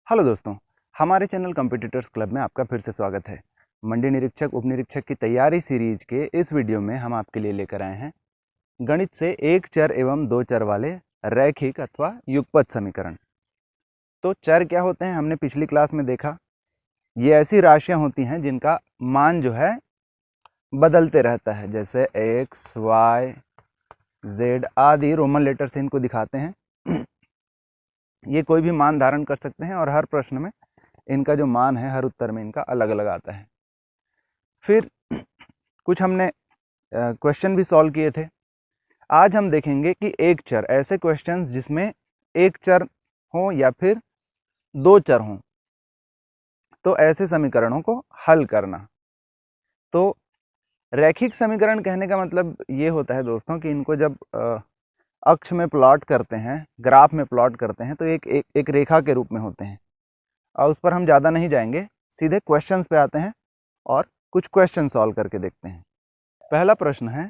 Hello दोस्तों, हमारे channel competitors club में आपका फिर से स्वागत है। मंडी निरीक्षक उप निरीक्षक की तैयारी सीरीज के इस वीडियो में हम आपके लिए लेकर आए हैं गणित से एक चर एवं दो चर वाले रैखिक अथवा युगपत समीकरण। तो चर क्या होते हैं हमने पिछली क्लास में देखा। ये ऐसी राशियां होती हैं जिनका मान जो है बदलते रहता है, जैसे एक्स वाई जेड आदि रोमन लेटर से इनको दिखाते हैं। ये कोई भी मान धारण कर सकते हैं और हर प्रश्न में इनका जो मान है हर उत्तर में इनका अलग अलग आता है। फिर कुछ हमने क्वेश्चन भी सॉल्व किए थे। आज हम देखेंगे कि एक चर, ऐसे क्वेश्चंस जिसमें एक चर हो या फिर दो चर हों, तो ऐसे समीकरणों को हल करना। तो रैखिक समीकरण कहने का मतलब ये होता है दोस्तों कि इनको जब अक्ष में प्लॉट करते हैं, ग्राफ में प्लॉट करते हैं, तो एक रेखा के रूप में होते हैं। और उस पर हम ज़्यादा नहीं जाएंगे, सीधे क्वेश्चंस पे आते हैं और कुछ क्वेश्चन सॉल्व करके देखते हैं। पहला प्रश्न है,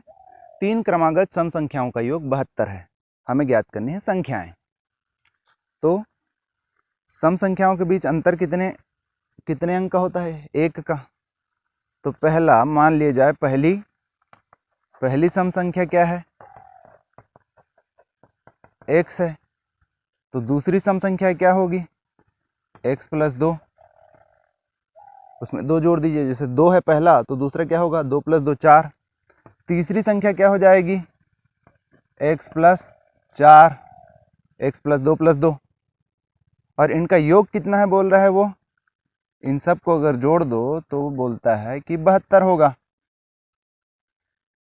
तीन क्रमागत सम संख्याओं का योग 72 है। हमें ज्ञात करनी है संख्याएं। तो सम संख्याओं के बीच अंतर कितने अंक का होता है? एक का। तो पहला मान लिया जाए पहली सम संख्या क्या है? x है। तो दूसरी सम संख्या क्या होगी? x + 2। उसमें 2 जोड़ दीजिए, जैसे 2 है पहला तो दूसरा क्या होगा? 2 + 2 4। तीसरी संख्या क्या हो जाएगी? x + 4, x + 2 + 2। और इनका योग कितना है बोल रहा है वो? इन सब को अगर जोड़ दो तो वो बोलता है कि 72 होगा।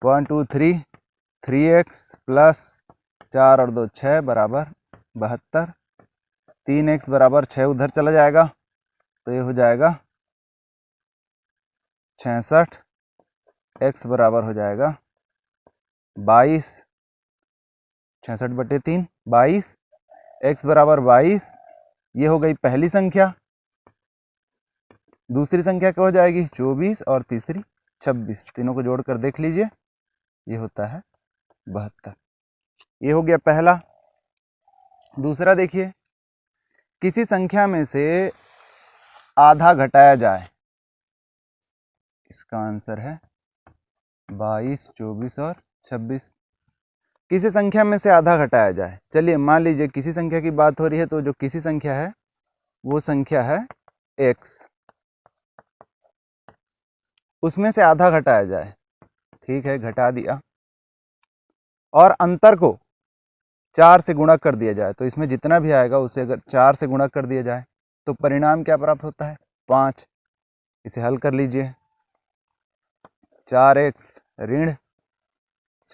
1 2 3 3x + 4 और 2 6 बराबर 72। 3x बराबर 6 उधर चला जाएगा तो ये हो जाएगा 66। x बराबर हो जाएगा 22। 66/3 22। x बराबर 22। ये हो गई पहली संख्या। दूसरी संख्या क्या हो जाएगी? 24 और तीसरी 26। तीनों को जोड़कर देख लीजिए, ये होता है 72। ये हो गया पहला। दूसरा देखिए, किसी संख्या में से आधा घटाया जाए। इसका आंसर है 22, 24 और 26। किसी संख्या में से आधा घटाया जाए। चलिए मान लीजिए किसी संख्या की बात हो रही है, तो जो किसी संख्या है वो संख्या है x। उसमें से आधा घटाया जाए। ठीक है, घटा दिया। और अंतर को 4 से गुणा कर दिया जाए। तो इसमें जितना भी आएगा उसे अगर 4 से गुणा कर दिया जाए तो परिणाम क्या प्राप्त होता है? 5। इसे हल कर लीजिए। 4x ऋण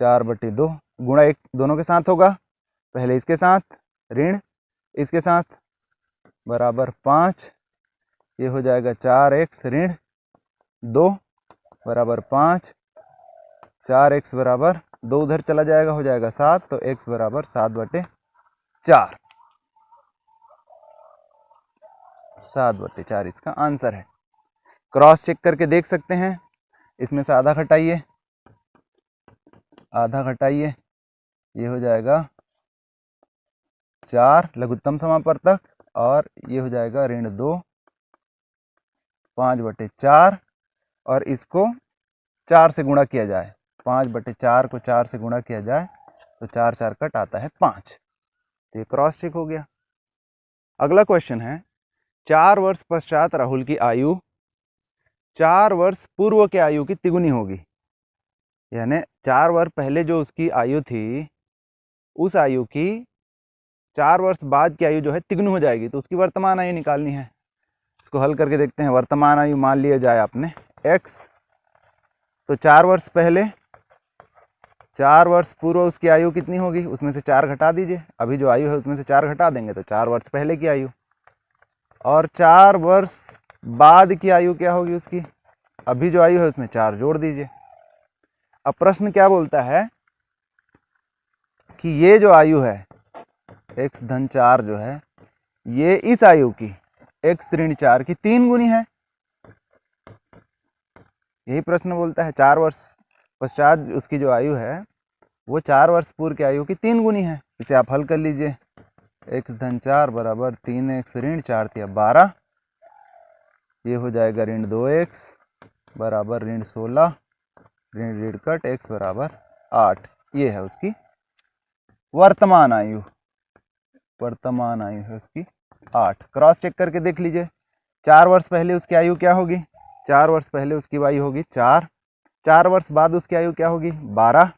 4/2 गुणा 1 दोनों के साथ होगा। पहले इसके साथ ऋण इसके साथ बराबर 5। ये हो जाएगा 4x ऋण 2 बराबर 5। 4x बराबर 2 उधर चला जाएगा, हो जाएगा 7। तो x बराबर 7/4। 7/4 इसका आंसर है। क्रॉस चेक करके देख सकते हैं। इसमें से आधा घटाइए, आधा घटाइए, ये हो जाएगा 4 लघुत्तम समापवर्तक, और ये हो जाएगा ऋण 2 5/4। और इसको 4 से गुणा किया जाए। 5/4 को 4 से गुणा किया जाए तो 4 4 कट आता है 5। तो ये क्रॉस चेक हो गया। अगला क्वेश्चन है, 4 वर्ष पश्चात राहुल की आयु 4 वर्ष पूर्व के आयु की तिगुनी होगी। यानी 4 वर्ष पहले जो उसकी आयु थी, उस आयु की 4 वर्ष बाद की आयु जो है तिगुनी हो जाएगी। तो उसकी वर्तमान आयु निकालनी है। इसको हल करके देखते हैं। वर्तमान आयु मान लिया जाए आपने x। तो 4 वर्ष पहले, 4 वर्ष पूर्व उसकी आयु कितनी होगी? उसमें से 4 घटा दीजिए। अभी जो आयु है उसमें से 4 घटा देंगे तो 4 वर्ष पहले की आयु। और 4 वर्ष बाद की आयु क्या होगी उसकी? अभी जो आयु है उसमें 4 जोड़ दीजिए। अब प्रश्न क्या बोलता है कि ये जो आयु है x धन 4 जो है, ये इस आयु की x ऋण 4 की 3 गुनी है। यही प्रश्न बोलता है। 4 वर्ष पश्चात उसकी जो आयु है वो 4 वर्ष पूर्व की आयु की 3 गुनी है। इसे आप हल कर लीजिए। x धन 4 बराबर 3x ऋण 4 तिया 12, ये हो जाएगा ऋण 2x बराबर ऋण 16, ऋण ऋण कट x बराबर 8। ये है उसकी वर्तमान आयु, वर्तमान आयु है उसकी 8। क्रॉस चेक करके देख लीजिए, 4 वर्ष पहले उसकी आयु क्या होगी, 4 वर्ष पहले उसकी आयु होगी 4, 4 वर्ष बाद उसकी आयु क्या होगी 12,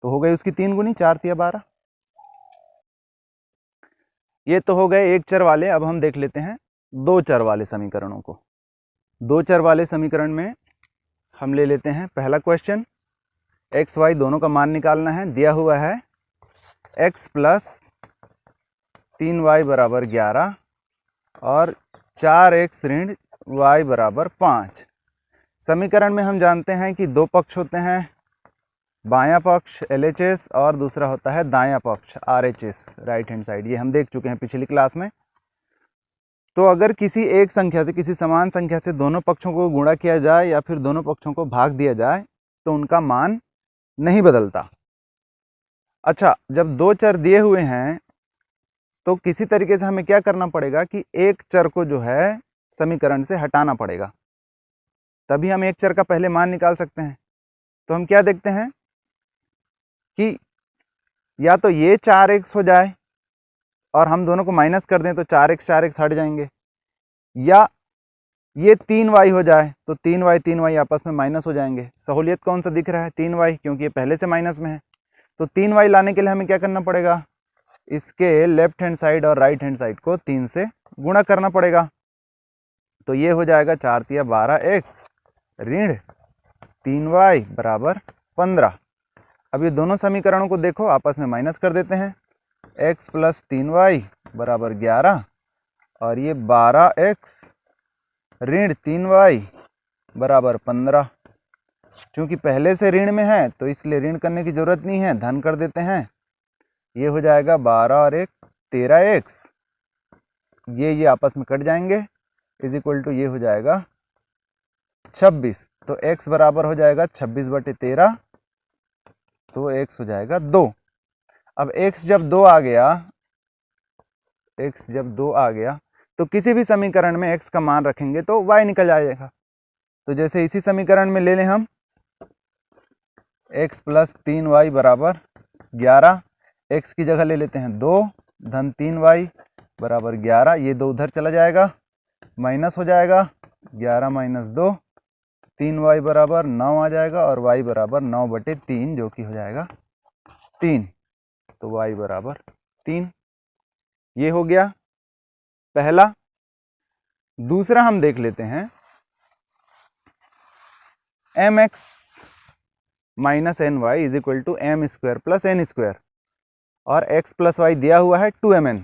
तो हो गई उसकी 3 गुनी 4 तिया 12। ये तो हो गए एक चर वाले। अब हम देख लेते हैं दो चर वाले समीकरणों को। दो चर वाले समीकरण में हम ले लेते हैं पहला क्वेश्चन, एक्स वाई दोनों का मान निकालना है। दिया हुआ है x प्लस 3y बराबर 11 और 4x ऋण y बराबर 5। समीकरण में हम जानते हैं कि दो पक्ष होते हैं, बायां पक्ष LHS और दूसरा होता है दायां पक्ष RHS, राइट हैंड साइड। ये हम देख चुके हैं पिछली क्लास में। तो अगर किसी एक संख्या से, किसी समान संख्या से दोनों पक्षों को गुणा किया जाए या फिर दोनों पक्षों को भाग दिया जाए तो उनका मान नहीं बदलता। अच्छा, जब दो चर दिए हुए हैं तो किसी तरीके से हमें क्या करना पड़ेगा कि एक चर को जो है समीकरण से हटाना पड़ेगा, तभी हम एक चर का पहले मान निकाल सकते हैं। तो हम क्या देखते हैं कि या तो ये 4x हो जाए और हम दोनों को माइनस कर दें तो 4x हट जाएंगे, या ये 3y हो जाए तो 3y आपस में माइनस हो जाएंगे। सहूलियत कौन सा दिख रहा है, 3y, क्योंकि ये पहले से माइनस में है। तो 3y लाने के लिए हमें क्या करना पड़ेगा, इसके लेफ्ट हैंड साइड और राइट हैंड साइड को 3 से गुणा करना पड़ेगा। तो ये हो जाएगा 4 तिया 12x ऋण 3y बराबर 15। अब ये दोनों समीकरणों को देखो, आपस में माइनस कर देते हैं। x प्लस 3y बराबर 11 और ये 12x ऋण 3y बराबर 15। क्योंकि पहले से ऋण में है तो इसलिए ऋण करने की जरूरत नहीं है, धन कर देते हैं। ये हो जाएगा 12 और 1 13x, ये आपस में कट जाएंगे, इज इक्वल टू ये हो जाएगा 26। तो x बराबर हो जाएगा 26/13, तो x हो जाएगा 2। अब x जब 2 आ गया, x जब 2 आ गया तो किसी भी समीकरण में x का मान रखेंगे तो y निकल जाएगा। तो जैसे इसी समीकरण में ले लें हम x प्लस 3y बराबर 11, x की जगह ले लेते हैं 2 धन 3y बराबर 11, ये 2 उधर चला जाएगा, माइनस हो जाएगा 11 माइनस 2, 3y बराबर 9 आ जाएगा और y बराबर 9/3 जो कि हो जाएगा 3। तो y बराबर 3। ये हो गया पहला। दूसरा हम देख लेते हैं mx minus ny is equal to m square plus n square और x प्लस y दिया हुआ है 2mn।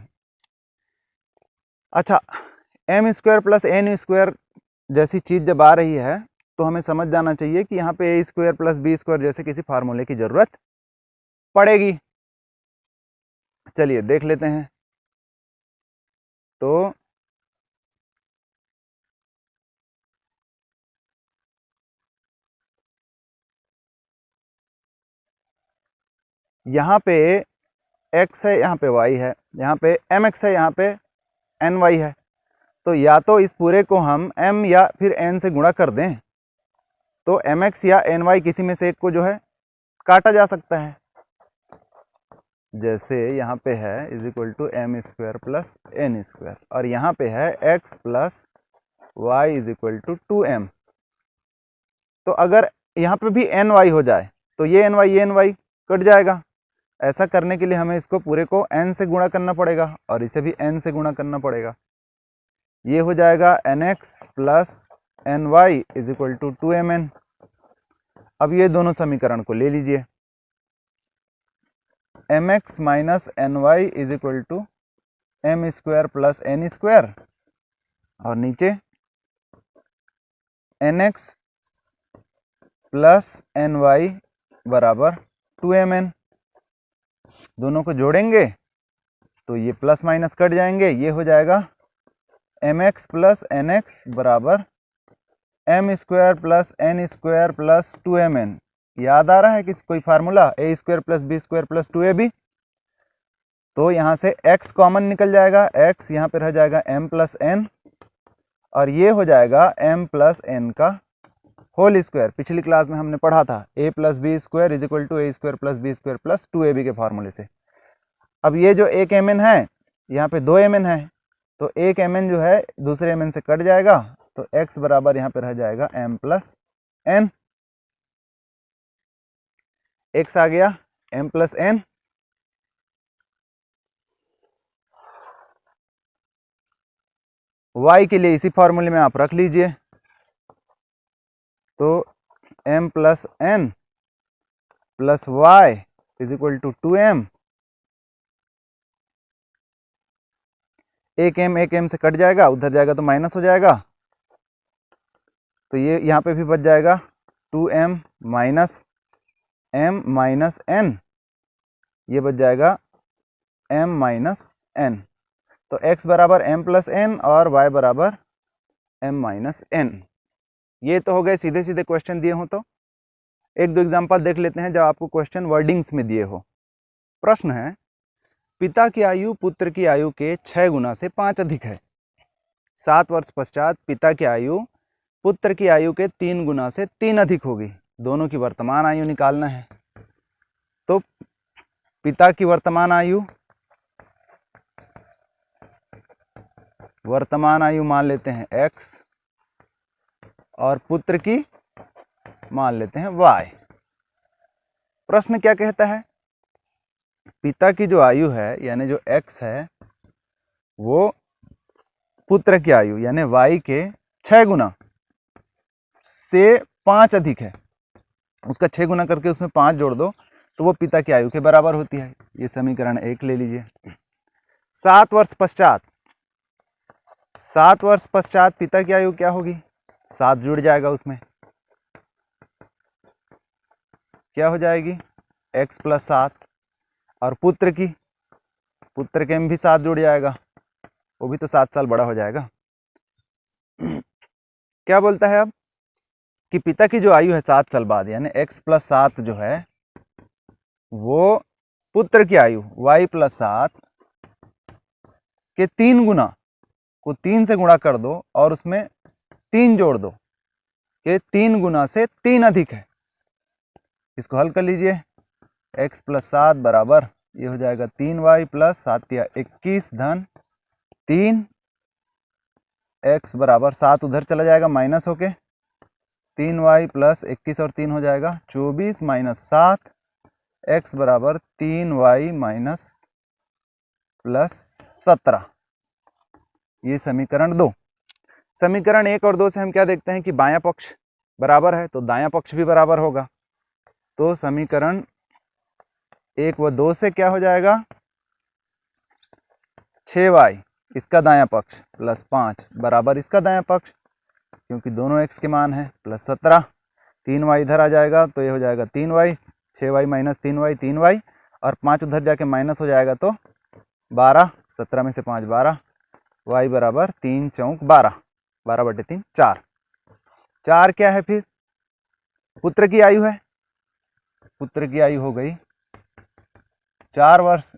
अच्छा, m square plus n square जैसी चीज़ जब आ रही है तो हमें समझ जाना चाहिए कि यहाँ पे a square plus b square जैसे किसी फार्मूले की ज़रूरत पड़ेगी। चलिए देख लेते हैं। तो यहाँ पे x है, यहाँ पे y है, यहाँ पे mx है, यहाँ पे ny है। तो या तो इस पूरे को हम m या फिर n से गुणा कर दें तो mx या ny किसी में से एक को जो है काटा जा सकता है। जैसे यहाँ पे है is equal to m square plus n square और यहाँ पे है x plus y is equal to 2m। तो अगर यहाँ पे भी ny हो जाए तो ये ny कट जाएगा। ऐसा करने के लिए हमें इसको पूरे को n से गुणा करना पड़ेगा और इसे भी n से गुणा करना पड़ेगा। ये हो जाएगा nx plus ny is equal to 2mn। अब ये दोनों समीकरण को ले लीजिए, mx minus ny is equal to m square plus n square और नीचे nx प्लस ny बराबर 2mn। दोनों को जोड़ेंगे तो ये प्लस माइनस कट जाएंगे, ये हो जाएगा mx प्लस nx बराबर m square plus n square plus 2mn। याद आ रहा है कि कोई formula a square plus b square plus 2ab। तो यहाँ से x कॉमन निकल जाएगा, x यहाँ पे रह जाएगा m प्लस n और ये हो जाएगा m प्लस n का होल स्क्वायर। पिछली क्लास में हमने पढ़ा था a plus b square is equal to a square plus b square plus 2ab के फॉर्मूले से। अब ये जो एक mn है यहाँ पे 2 mn है, तो एक mn जो है दूसरे mn से कट जाएगा, तो x बराबर यहाँ पे रह जाएगा m प्लस n। x आ गया m प्लस n। y के लिए इसी फॉर्मूले में आप रख लीजिए, तो m plus n plus y is equal to 2m। एक m से कट जाएगा, उधर जाएगा तो माइनस हो जाएगा, तो ये यहाँ पे भी बच जाएगा 2m minus m minus n, ये बच जाएगा m माइनस n। तो x बराबर m प्लस n और y बराबर m माइनस n। ये तो हो गए सीधे सीधे क्वेश्चन दिए हों। तो एक दो एग्जांपल देख लेते हैं जब आपको क्वेश्चन वर्डिंग्स में दिए हो। प्रश्न है, पिता की आयु पुत्र की आयु के 6 गुना से 5 अधिक है। 7 वर्ष पश्चात पिता की आयु पुत्र की आयु के 3 गुना से 3 अधिक होगी। दोनों की वर्तमान आयु निकालना है। तो पिता की वर्तमान आयु मान लेते हैं x और पुत्र की मान लेते हैं y। प्रश्न क्या कहता है, पिता की जो आयु है यानी जो x है वो पुत्र की आयु यानी y के 6 गुना से 5 अधिक है। उसका 6 गुना करके उसमें 5 जोड़ दो तो वो पिता की आयु के बराबर होती है। ये समीकरण 1 ले लीजिए। 7 वर्ष पश्चात पिता की आयु क्या होगी, 7 जुड़ जाएगा, उसमें क्या हो जाएगी x प्लस 7, और पुत्र के में भी 7 जुड़ जाएगा, वो भी तो 7 साल बड़ा हो जाएगा। क्या बोलता है अब कि पिता की जो आयु है 7 साल बाद यानी x प्लस 7 जो है वो पुत्र की आयु y प्लस 7 के 3 गुना को 3 से गुणा कर दो और उसमें 3 जोड़ दो, ये 3 गुना से 3 अधिक है। इसको हल कर लीजिए। x प्लस 7 बराबर ये हो जाएगा 3y प्लस 7 या 21 धन 3, x बराबर 7 उधर चला जाएगा माइनस होके, 3y प्लस 21 और 3 हो जाएगा 24 माइनस 7, x बराबर 3y माइनस प्लस 17। ये समीकरण 2। समीकरण 1 और 2 से हम क्या देखते हैं कि बायां पक्ष बराबर है तो दायां पक्ष भी बराबर होगा। तो समीकरण 1 व 2 से क्या हो जाएगा, 6y इसका दायां पक्ष प्लस 5 बराबर इसका दायां पक्ष, क्योंकि दोनों x के मान है, प्लस 17। 3y इधर आ जाएगा तो ये हो जाएगा 3y, 6y minus 3y 3y, और 5 उधर जाके माइनस हो जाएगा तो 12, 17 में से 5 12, y बराबर 3 चौक 12, 12/3 4। 4 क्या है फिर, पुत्र की आयु है, पुत्र की आयु हो गई 4 वर्ष।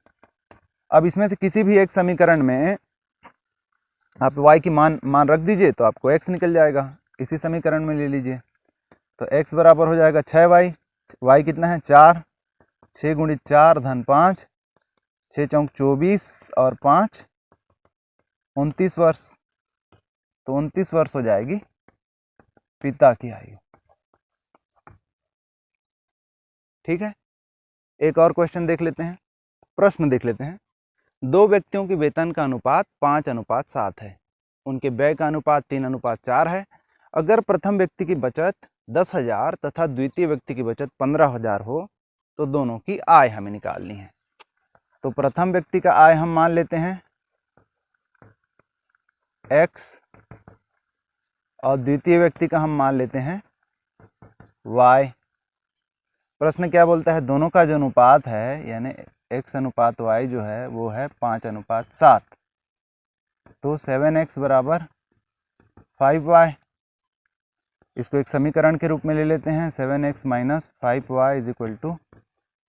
अब इसमें से किसी भी एक समीकरण में आप y की मान रख दीजिए तो आपको x निकल जाएगा। इसी समीकरण में ले लीजिए तो x बराबर हो जाएगा 6y, y कितना है 4, 6 गुणित 4 धन 5, 6 चौक 24 और 5 29 वर्ष। तो 29 वर्ष हो जाएगी पिता की आयु। ठीक है, एक और क्वेश्चन देख लेते हैं, प्रश्न देख लेते हैं। 2 व्यक्तियों के वेतन का अनुपात 5:7 है, उनके व्यय का अनुपात 3:4 है। अगर प्रथम व्यक्ति की बचत 10,000 तथा द्वितीय व्यक्ति की बचत 15,000 हो तो दोनों की आय हमें निकालनी है। तो प्रथम व्यक्ति का आय हम मान लेते हैं x और द्वितीय व्यक्ति का हम मान लेते हैं y। प्रश्न क्या बोलता है, दोनों का जो अनुपात है यानी x अनुपात y जो है वो है 5:7। तो 7x बराबर 5y। इसको एक समीकरण के रूप में ले लेते हैं, 7x minus 5y is equal to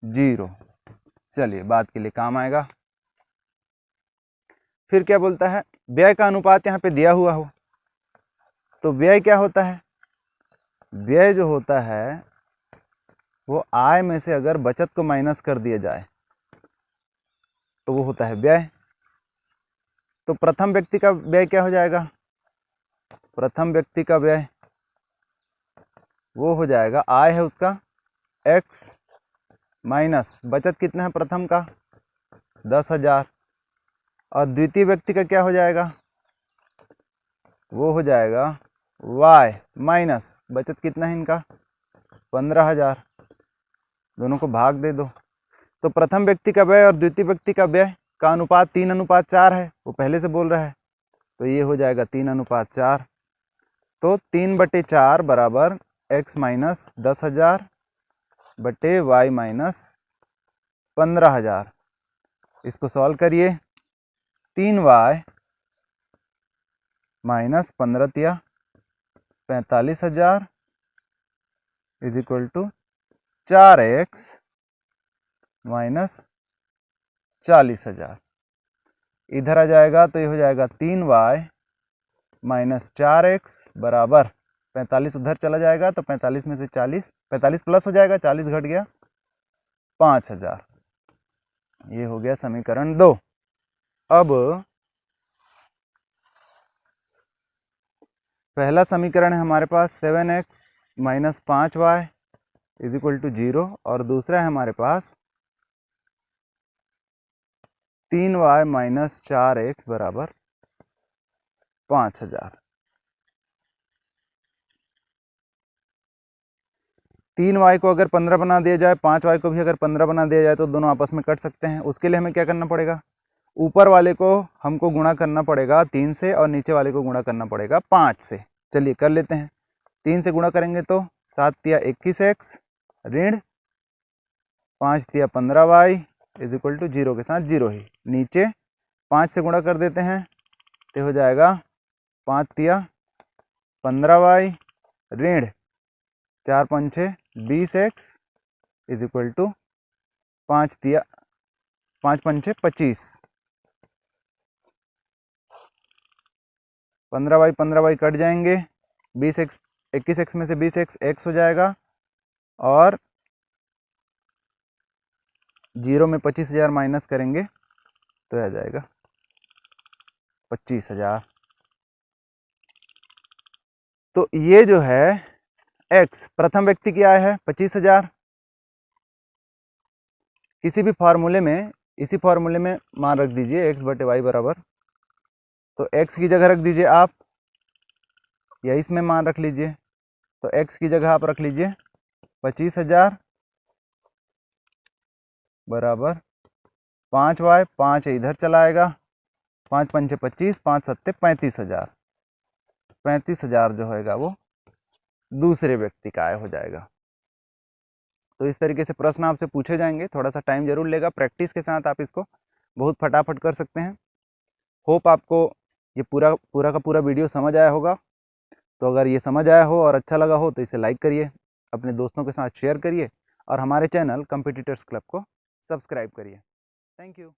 0। चलिए बात के लिए काम आएगा। फिर क्या बोलता है, व्यय का अनुपात यहाँ पे दिया हुआ हो, तो व्यय क्या होता है, व्यय जो होता है वो आय में से अगर बचत को माइनस कर दिया जाए तो वो होता है व्यय। तो प्रथम व्यक्ति का व्यय क्या हो जाएगा, प्रथम व्यक्ति का व्यय वो हो जाएगा, आय है उसका x माइनस बचत कितना है प्रथम का 10,000, और द्वितीय व्यक्ति का क्या हो जाएगा, वो हो जाएगा y माइनस बचत कितना है इनका 15,000, दोनों को भाग दे दो। तो प्रथम व्यक्ति का व्यय और द्वितीय व्यक्ति का व्यय का अनुपात 3:4 है, वो पहले से बोल रहा है, तो ये हो जाएगा 3:4। तो 3/4 बराबर x माइनस 10,000 बटे y माइनस 15,000। इसको सॉल्व करिए, 3y minus 15 45,000 is equal to 4x minus 40,000। इधर आ जाएगा तो ये हो जाएगा 3y माइनस 4x बराबर 45 उधर चला जाएगा तो 45 में से 40, 45 प्लस हो जाएगा, 40 घट गया 5,000। ये हो गया समीकरण 2। अब पहला समीकरण है हमारे पास 7x minus 5y is equal to 0, और दूसरा है हमारे पास 3y माइनस 4x बराबर 5,000। 3y को अगर 15 बना दिया जाए, 5y को भी अगर 15 बना दिया जाए तो दोनों आपस में कट सकते हैं। उसके लिए हमें क्या करना पड़ेगा, ऊपर वाले को हमको गुणा करना पड़ेगा 3 से और नीचे वाले को गुणा करना पड़ेगा 5 से। चलिए कर लेते हैं। 3 से गुणा करेंगे तो 7 तिया 21x ऋण 5 तिया 15y इज इक्वल टू 0 के साथ 0 ही। नीचे 5 से गुणा कर देते हैं तो हो जाएगा 5 तिया 15y ऋण 4 पंचे 20x इज इक्वल टू 5 पंचे 25। 15y कट जाएंगे, 20x 21x में से 20x x हो जाएगा, और 0 में 25,000 माइनस करेंगे तो आ जाएगा 25,000। तो ये जो है x प्रथम व्यक्ति की आय है 25,000। किसी भी फार्मूले में, इसी फार्मूले में मान रख दीजिए x बटे वाई बराबर, तो x की जगह रख दीजिए आप, या इसमें मान रख लीजिए, तो x की जगह आप रख लीजिए 25,000 बराबर 5y, 5 इधर चला आएगा, 5 पंचे 25, 5 सत्ते 35,000। 35,000 जो होएगा वो दूसरे व्यक्ति का आय हो जाएगा। तो इस तरीके से प्रश्न आपसे पूछे जाएंगे, थोड़ा सा टाइम जरूर लेगा, प्रैक्टिस के साथ आप इसको बहुत फटाफट कर सकते हैं। होप आपको ये पूरा का पूरा वीडियो समझ आया होगा। तो अगर ये समझ आया हो और अच्छा लगा हो तो इसे लाइक करिए, अपने दोस्तों के साथ शेयर करिए, और हमारे चैनल कॉम्पिटिटर्स क्लब को सब्सक्राइब करिए। Thank you.